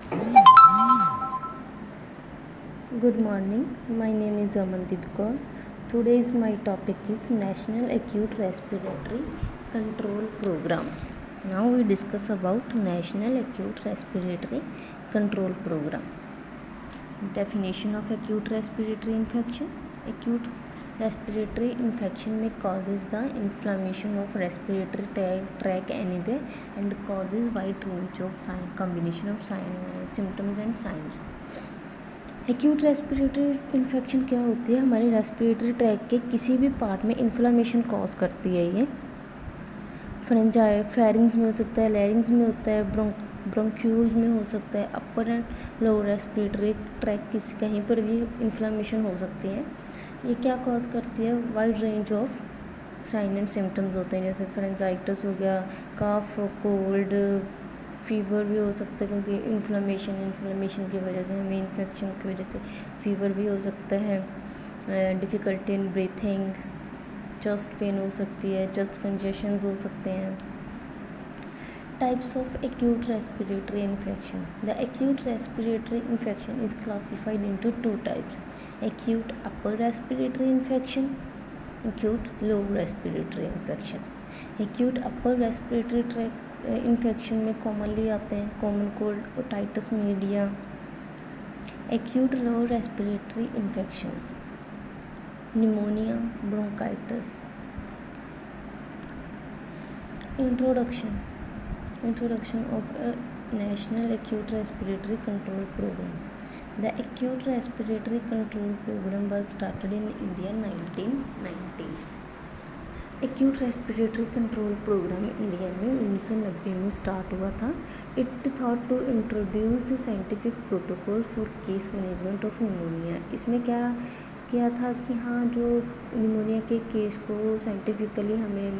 Good morning, my name is Amandeep Kaur. Today's my topic is National Acute Respiratory Control Program. Now we discuss about National Acute Respiratory Control Program. Definition of acute respiratory infection. Acute respiratory infection may causes the inflammation of respiratory tract anywhere and causes wide range of combination of symptoms and signs. Acute respiratory infection क्या होती है? हमारे respiratory tract के किसी भी part में inflammation cause करती है। ये फेरिंग्स में हो सकता है, लैरिंग्स में होता है, ब्रोंक्यूल्स में हो सकता है, अपर एंड लोअर रेस्पिरेटरी ट्रैक किसी कहीं पर भी इन्फ्लामेशन हो सकती है। ये क्या कॉज करती है? Wide range of sine and symptoms होते हैं, जैसे फेरेंजाइटिस हो गया, काफ, कोल्ड, फीवर भी हो सकता है, क्योंकि इन्फ्लेमेशन की वजह से हमें इन्फेक्शन की वजह से फीवर भी हो सकता है। Difficulty in breathing, chest pain हो सकती है, चेस्ट कंजेशंस हो सकते हैं। Types of acute respiratory infection. The acute respiratory infection is classified into two types: acute upper respiratory infection, acute lower respiratory infection. Acute upper respiratory tract infection में commonly आते हैं common cold, otitis media. Acute lower respiratory infection, pneumonia, bronchitis. Introduction of a National Acute Respiratory Control Program. The Acute Respiratory Control Program was started in India in 1990s. Acute respiratory control programme India में 1990 में start हुआ था. It thought to introduce scientific protocol for case management of pneumonia. इसमें क्या किया था कि हाँ, जो निमोनिया के केस को साइंटिफिकली हमें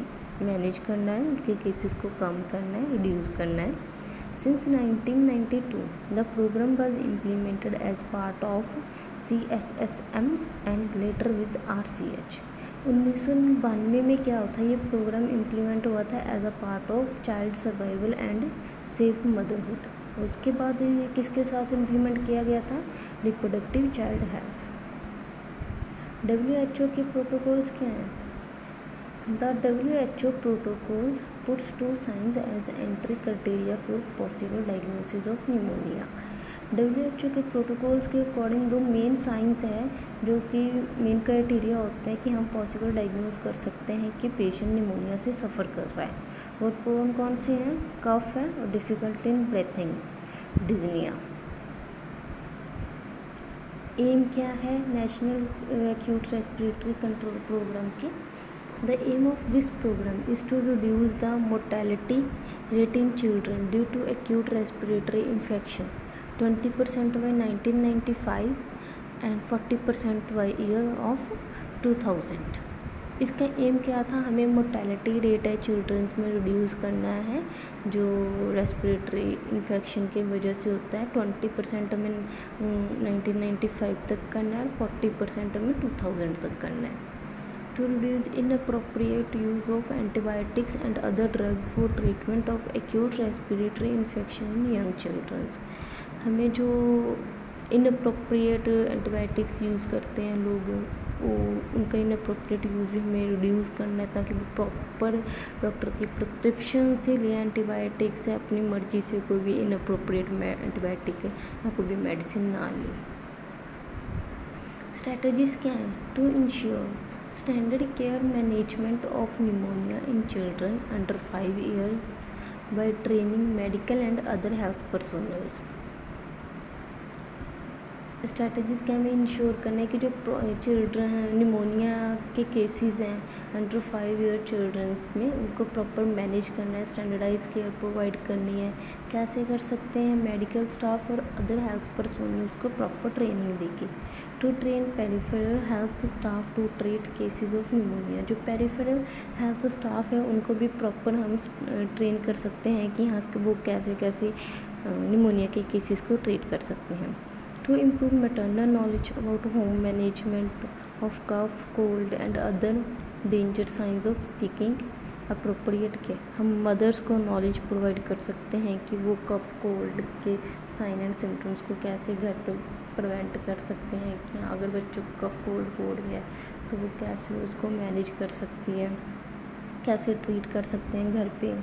मैनेज करना है, उनके केसेस को कम करना है, रिड्यूस करना है. Since 1992 the programme was implemented as part of CSSM and later with RCH. 1992 में क्या होता है, ये प्रोग्राम इम्प्लीमेंट हुआ था as a part of child survival and safe motherhood. उसके बाद ये किसके साथ इम्प्लीमेंट किया गया था? Reproductive child health. WHO के प्रोटोकॉल्स क्या हैं? The WHO protocols puts two signs as entry criteria for possible diagnosis of pneumonia. WHO के प्रोटोकॉल्स के अकॉर्डिंग दो मेन साइंस है, जो कि मेन क्राइटेरिया होते हैं कि हम पॉसिबल डायग्नोज कर सकते हैं कि पेशेंट निमोनिया से सफ़र कर रहा है. और कौन कौन से हैं? कफ है और difficulty in breathing, dyspnoea. Aim क्या है national acute respiratory control programme के? The aim of this program is to reduce the mortality rate in children due to acute respiratory infection 20% by 1995 and 40% by year of 2000. इसका M क्या था? हमें mortality rate है children's में reduce करना है, जो रेस्पिरेटरी इन्फेक्शन की वजह से होता है. 20% में 1995 तक करना है और 40% में 2000 तक करना है. To reduce inappropriate use of antibiotics and other drugs for treatment of acute respiratory infection in young children. हमें जो इनअप्रोप्रिएट एंटीबायोटिक्स यूज़ करते हैं लोग, वो उनका इनअप्रोप्रिएट यूज़ भी हमें रिड्यूस करना है, ताकि वो प्रॉपर डॉक्टर की प्रिस्क्रिप्शन से लें एंटीबायोटिक्स से, अपनी मर्जी से कोई भी इनअप्रोप्रिएट एंटीबायोटिक या कोई भी मेडिसिन ना लें. स्ट्रैटेजीज क्या हैं? To ensure standard care management of pneumonia in children under 5 years by training medical and other health personnel. Strategies क्या हमें इंश्योर करना है कि जो चिल्ड्रन निमोनिया के केसेस हैं अंडर 5 ईयर चिल्ड्रंस में, उनको प्रॉपर मैनेज करना है, स्टैंडर्डाइज केयर प्रोवाइड करनी है. कैसे कर सकते हैं? मेडिकल स्टाफ और अदर हेल्थ पर्सनल्स को प्रॉपर ट्रेनिंग देके. To train peripheral health staff to treat cases of pneumonia. जो पेरिफेरल हेल्थ स्टाफ है उनको भी प्रॉपर हम ट्रेन कर सकते हैं कि हाँ, वो कैसे कैसे निमोनिया के केसेस को ट्रीट कर सकते हैं. To improve maternal knowledge about home management of cough, cold and other danger signs of seeking appropriate care, हम मदर्स को नॉलेज प्रोवाइड कर सकते हैं कि वो कफ कोल्ड के साइन एंड सिम्टम्स को कैसे घर पर प्रिवेंट कर सकते हैं, कि अगर बच्चों को कफ कोल्ड हो रही है तो वो कैसे उसको मैनेज कर सकती है, कैसे ट्रीट कर सकते हैं घर पे।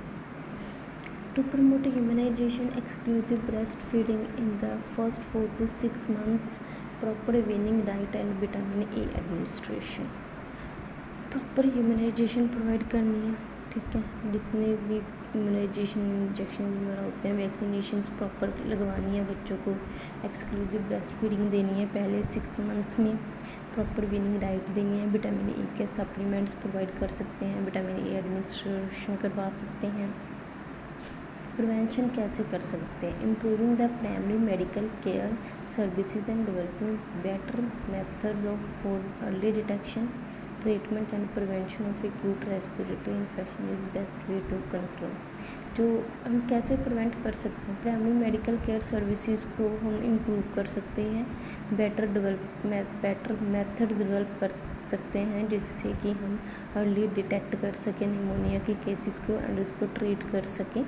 To promote immunization, exclusive breastfeeding in the first 4 to 6 months, proper weaning diet and vitamin A administration। Proper immunisation provide करनी है, ठीक है, जितने भी इम्यूनाइजेशन इंजेक्शन वगैरह होते हैं, वैक्सीनेशंस प्रॉपर लगवानी है बच्चों को। एक्सक्लूसिव ब्रेस्ट फीडिंग देनी है पहले 6 मंथ्स में। प्रॉपर वीनिंग डाइट देनी है। विटामिन ए के सप्लीमेंट्स प्रोवाइड कर सकते हैं, विटामिन ए एडमिनिस्ट्रेशन करवा सकते हैं। प्रिवेंशन कैसे कर सकते हैं? Improving the primary medical care services and developing better methods of for early detection treatment and prevention of acute respiratory infection is best way to control. जो हम कैसे प्रिवेंट कर सकते हैं? प्राइमरी मेडिकल केयर सर्विसेज को हम improve कर सकते हैं, बेटर मेथड्स डेवलप कर सकते हैं, जिससे कि हम अर्ली डिटेक्ट कर सकें निमोनिया के केसेस को एंड उसको ट्रीट कर सकें,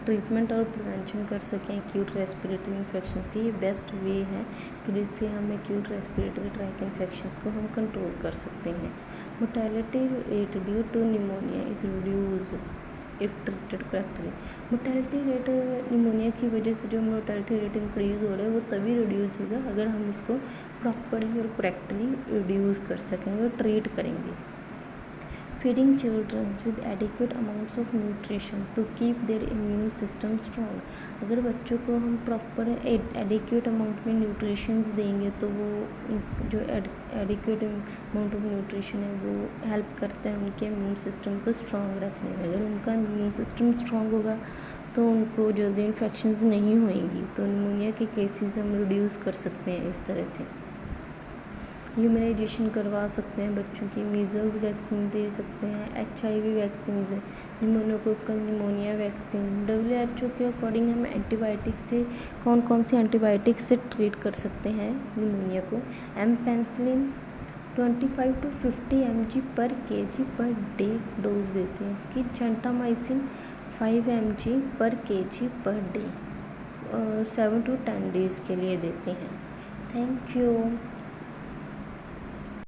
ट्रीटमेंट और प्रिवेंशन कर सकें एक्यूट रेस्पिरेटरी इन्फेक्शन की। ये बेस्ट वे है कि जिससे हम एक्यूट रेस्पिरेटरी ट्रैक इन्फेक्शन को हम कंट्रोल कर सकते हैं। Mortality rate due to pneumonia is reduce if treated correctly. Mortality rate pneumonia की वजह से जो मोर्टेलिटी रेट इंक्रीज़ हो रहा है वो तभी रिड्यूस होगा अगर हम इसको प्रॉपरली और करेक्टली रिड्यूस कर सकेंगे और ट्रीट करेंगे। Feeding children with adequate amounts of nutrition to keep their immune system strong. अगर बच्चों को हम प्रॉपर एडिक्वेट अमाउंट में न्यूट्रिशंस देंगे तो वो जो एडिक्वेट अमाउंट ऑफ न्यूट्रिशन है वो हेल्प करता है उनके इम्यून सिस्टम को स्ट्रॉन्ग रखने में। अगर उनका इम्यून सिस्टम स्ट्रॉन्ग होगा तो उनको जल्दी इन्फेक्शंस नहीं होएंगी, तो निमोनिया के केसेस हम रिड्यूस कर सकते हैं इस तरह से। इम्यूनाइजेशन करवा सकते हैं बच्चों की, मीज़ल्स वैक्सीन दे सकते हैं, HIV वैक्सीन है, निमोनोकोकल निमोनिया वैक्सीन। WHO के अकॉर्डिंग हम एंटीबायोटिक से कौन कौन से एंटीबायोटिक से ट्रीट कर सकते हैं निमोनिया को? एम्पेनिसिलिन 25 to 50 mg पर kg पर डे डोज देते हैं इसकी। जेंटामाइसिन 5 mg पर kg per day 7 to 10 days के लिए देते हैं। Thank you.